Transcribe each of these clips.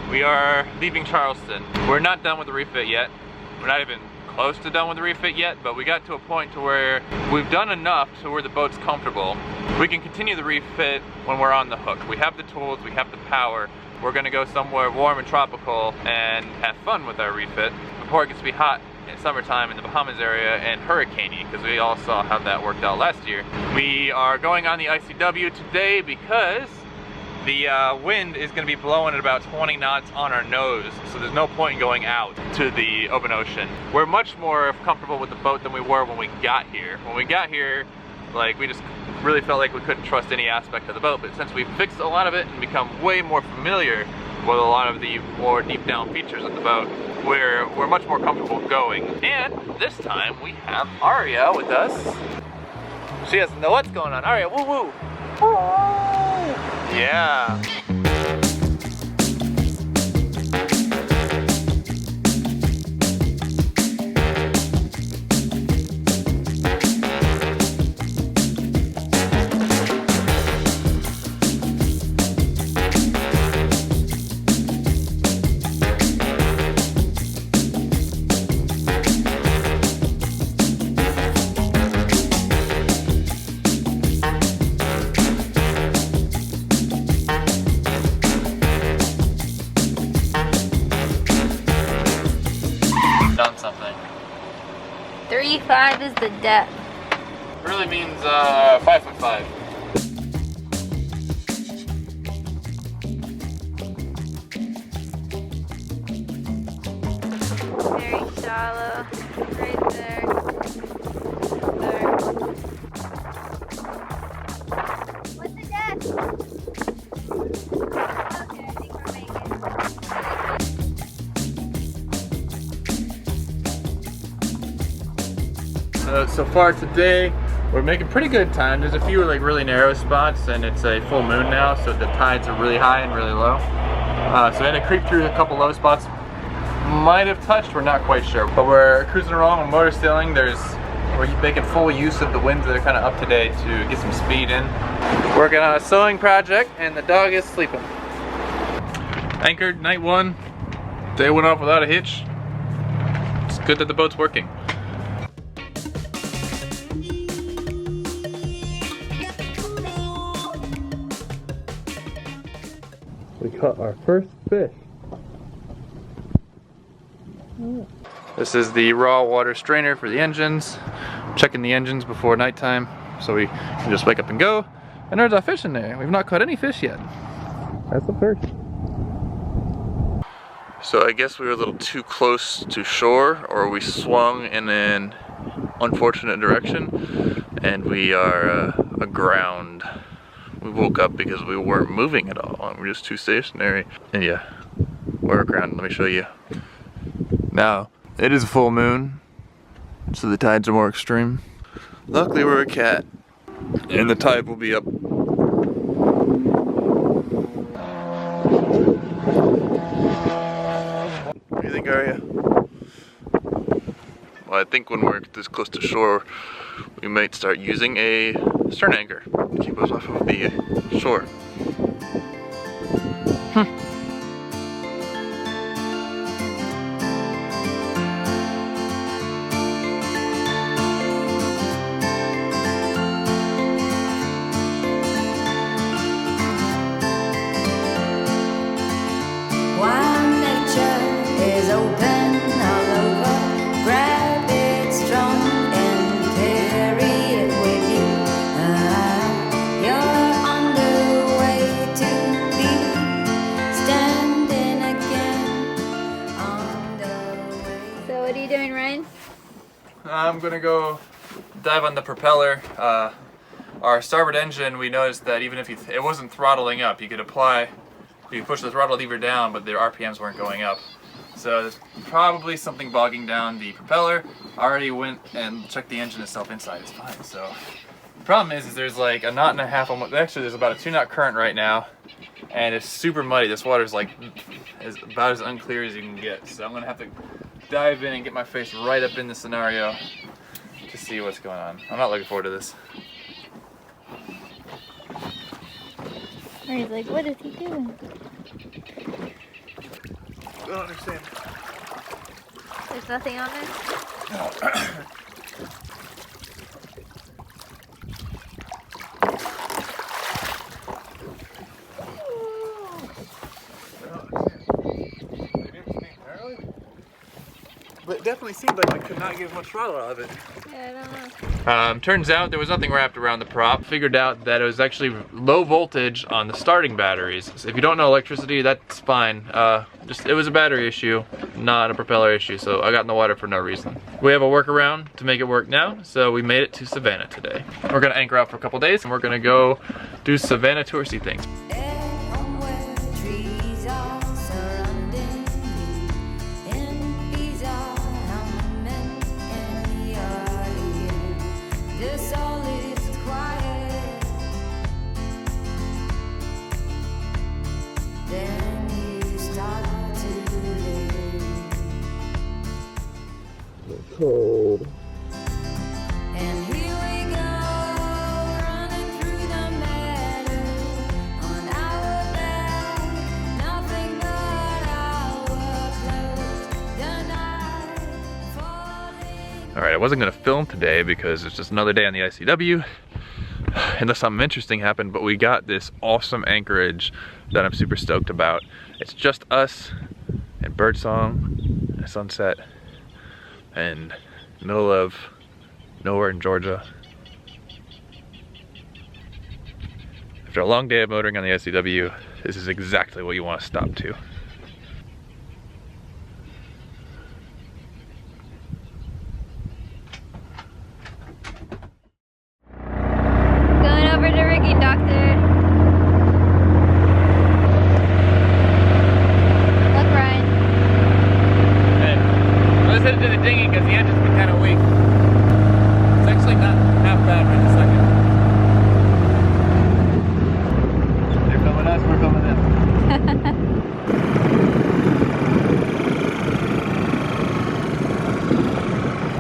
We are leaving Charleston. We're not done with the refit yet. We're not even close to done with the refit yet, but we got to a point to where we've done enough to where the boat's comfortable. We can continue the refit when we're on the hook. We have the tools, we have the power. We're gonna go somewhere warm and tropical and have fun with our refit before it gets to be hot in summertime in the Bahamas area and hurricaney, because we all saw how that worked out last year. We are going on the ICW today because the wind is going to be blowing at about 20 knots on our nose, so there's no point in going out to the open ocean. We're much more comfortable with the boat than we were when we got here. When we got here, like, we just really felt like we couldn't trust any aspect of the boat, but since we've fixed a lot of it and become way more familiar with a lot of the more deep down features of the boat, we're much more comfortable going. And this time we have Aria with us. She doesn't know what's going on. Aria, woo woo! Yeah. Done something. 3'5" is the depth. Really means 5'5". Very shallow. Right there. There. What's the depth? Okay, I think we're making it. So far today, we're making pretty good time. There's a few like really narrow spots, and it's a full moon now, so the tides are really high and really low. So we had to creep through a couple low spots. Might have touched, we're not quite sure. But we're cruising along with motor steering. We're making full use of the winds that are kind of up today to get some speed in. Working on a sewing project, and the dog is sleeping. Anchored, night one. Day went off without a hitch. It's good that the boat's working. We caught our first fish. This is the raw water strainer for the engines. Checking the engines before nighttime so we can just wake up and go. And there's our fish in there. We've not caught any fish yet. That's the first. So I guess we were a little too close to shore, or we swung in an unfortunate direction, and we are aground. We woke up because we weren't moving at all. We're just too stationary. And yeah, we're aground. Let me show you. Now, it is a full moon, so the tides are more extreme. Luckily we're a cat, and the tide will be up. What do you think, Aria? Well, I think when we're this close to shore, we might start using a stern anchor to keep us off of the shore. I'm gonna go dive on the propeller. Our starboard engine, we noticed that even if it wasn't throttling up, you could push the throttle lever down, but the RPMs weren't going up. So there's probably something bogging down the propeller. I already went and checked the engine itself inside, it's fine. So the problem is there's like a knot and a half, actually there's about a 2-knot current right now, and it's super muddy. This water's like about as unclear as you can get. So I'm gonna have to dive in and get my face right up in the scenario to see what's going on. I'm not looking forward to this. He's like, what is he doing? don't understand. There's nothing on there? No. But it definitely seemed like we could not get much throttle out of it. Yeah, I don't know. Turns out there was nothing wrapped around the prop. Figured out that it was actually low voltage on the starting batteries. So if you don't know electricity, that's fine. It was a battery issue, not a propeller issue, so I got in the water for no reason. We have a workaround to make it work now, so we made it to Savannah today. We're gonna anchor out for a couple days, and we're gonna go do Savannah touristy things. Cold. And here we go, running through the meadow. On our back, nothing but our clothes. The night falling. Alright, I wasn't gonna film today because it's just another day on the ICW unless something interesting happened, but we got this awesome anchorage that I'm super stoked about. It's just us and birdsong and a sunset and middle of nowhere in Georgia. After a long day of motoring on the ICW, this is exactly what you want to stop to. Going over to rigging, doctor. Look, Ryan. Hey, let's head to the dinghy because the engine's been kind of weak. It's actually not half bad right this second. They're filming us, we're filming them.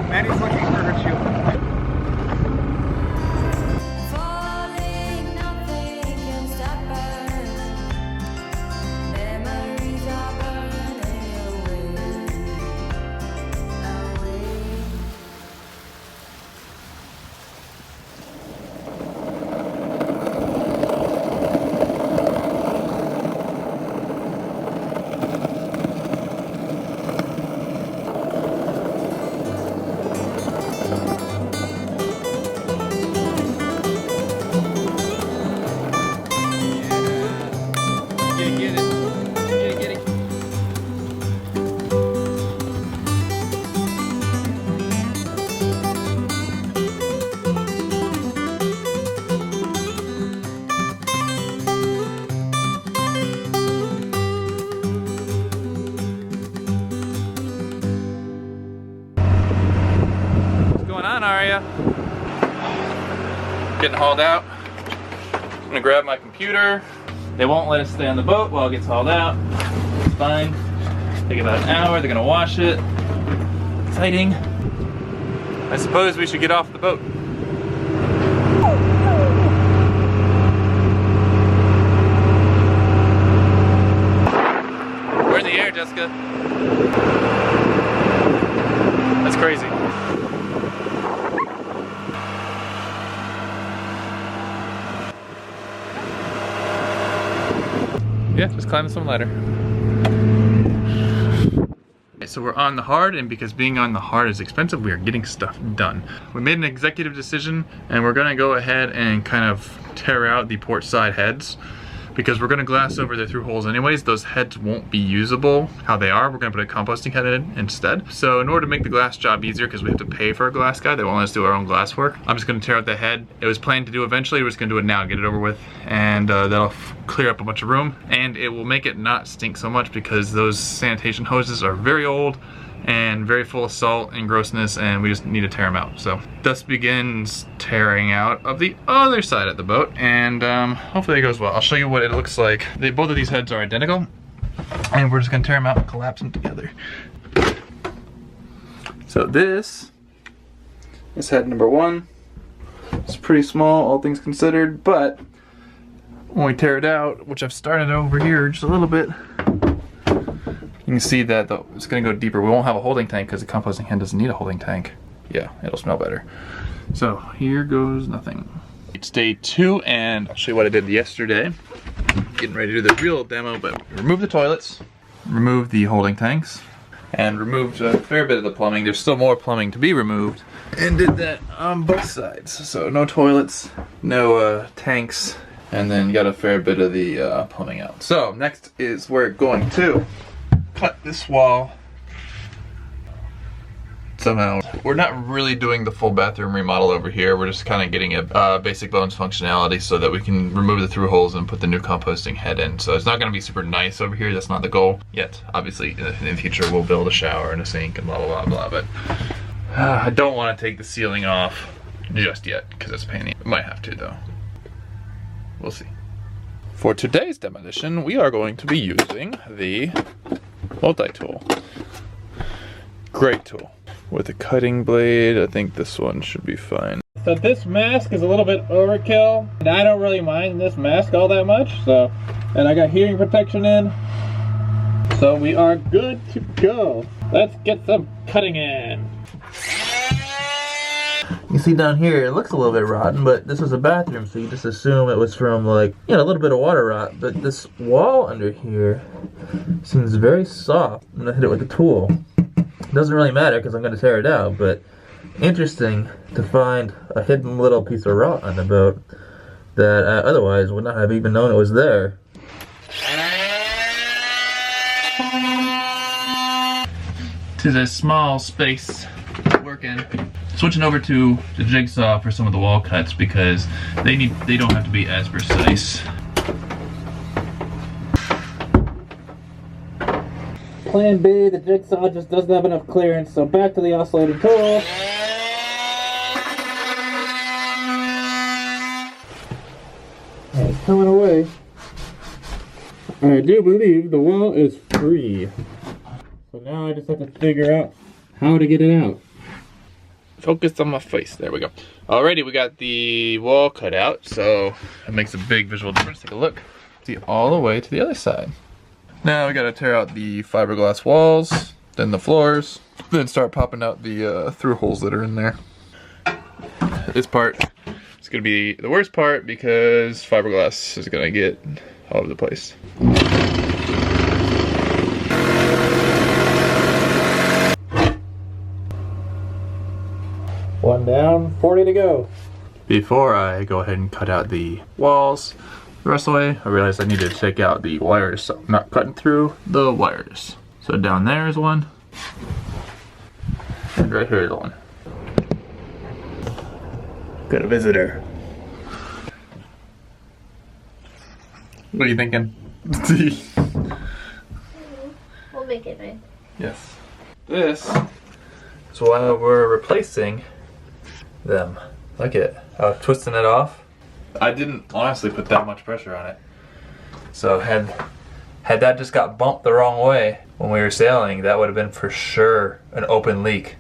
Maddie's looking for her shield. Falling, nothing can stop us. Memories are burning away. What's going on, Aria? Getting hauled out. I'm gonna grab my computer. They won't let us stay on the boat while it gets hauled out. It's fine. Take about an hour. They're gonna wash it. Exciting. I suppose we should get off the boat. We're in the air, Jessica. That's crazy. Yeah, just climb some ladder. Okay, so we're on the hard, and because being on the hard is expensive, we are getting stuff done. We made an executive decision, and we're gonna go ahead and kind of tear out the port side heads, because we're gonna glass over the through holes anyways. Those heads won't be usable how they are. We're gonna put a composting head in instead. So in order to make the glass job easier, because we have to pay for a glass guy, they won't let us do our own glass work, I'm just gonna tear out the head. It was planned to do eventually, we're just gonna do it now, get it over with, and that'll clear up a bunch of room, and it will make it not stink so much because those sanitation hoses are very old and very full of salt and grossness, and we just need to tear them out. So thus begins tearing out of the other side of the boat, and hopefully it goes well. I'll show you what it looks like. Both of these heads are identical, and we're just gonna tear them out and collapse them together. So this is head number one. It's pretty small, all things considered, but when we tear it out, which I've started over here just a little bit, can see that it's gonna go deeper. We won't have a holding tank because the composting head doesn't need a holding tank. Yeah, it'll smell better. So here goes nothing. It's day 2 and I'll show you what I did yesterday. Getting ready to do the real demo, but remove the toilets, remove the holding tanks, and removed a fair bit of the plumbing. There's still more plumbing to be removed. And did that on both sides. So no toilets, no tanks, and then got a fair bit of the plumbing out. So next is we're going to cut this wall somehow. We're not really doing the full bathroom remodel over here. We're just kind of getting a basic bones functionality so that we can remove the through holes and put the new composting head in. So it's not going to be super nice over here. That's not the goal yet. Obviously in the future we'll build a shower and a sink and blah blah blah blah. But I don't want to take the ceiling off just yet because it's a pain. We might have to though. We'll see. For today's demolition, we are going to be using the multi-tool. Great tool. With a cutting blade, I think this one should be fine. So this mask is a little bit overkill, and I don't really mind this mask all that much, so, and I got hearing protection in, so we are good to go. Let's get some cutting in. You see down here, it looks a little bit rotten, but this is a bathroom, so you just assume it was from like, you know, a little bit of water rot, but this wall under here seems very soft. I'm gonna hit it with a tool. Doesn't really matter because I'm going to tear it out, but interesting to find a hidden little piece of rot on the boat that otherwise would not have even known it was there. To this small space working. Switching over to the jigsaw for some of the wall cuts because they don't have to be as precise. Plan B, the jigsaw just doesn't have enough clearance, so back to the oscillating tool. And it's coming away. I do believe the wall is free. So now I just have to figure out how to get it out. Focus on my face, there we go. Alrighty, we got the wall cut out, so it makes a big visual difference. Take a look. See all the way to the other side. Now we gotta tear out the fiberglass walls, then the floors, then start popping out the through holes that are in there. This part is gonna be the worst part because fiberglass is gonna get all over the place. One down, 40 to go. Before I go ahead and cut out the walls the rest of the way, I realized I needed to take out the wires, so I'm not cutting through the wires. So down there is one, and right here is one. Got a visitor. What are you thinking? We'll make it nice. Yes. This is why we're replacing them. Look at it. I was twisting it off. I didn't honestly put that much pressure on it. So had that just got bumped the wrong way when we were sailing, that would have been for sure an open leak.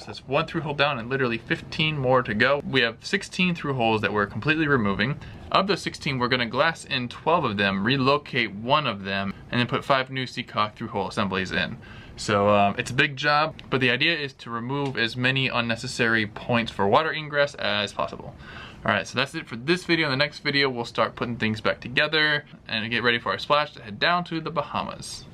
That's one through hole down and literally 15 more to go. We have 16 through holes that we're completely removing. Of those 16, we're gonna glass in 12 of them, relocate one of them, and then put 5 new Seacock through hole assemblies in. So it's a big job, but the idea is to remove as many unnecessary points for water ingress as possible. All right, so that's it for this video. In the next video, we'll start putting things back together and get ready for our splash to head down to the Bahamas.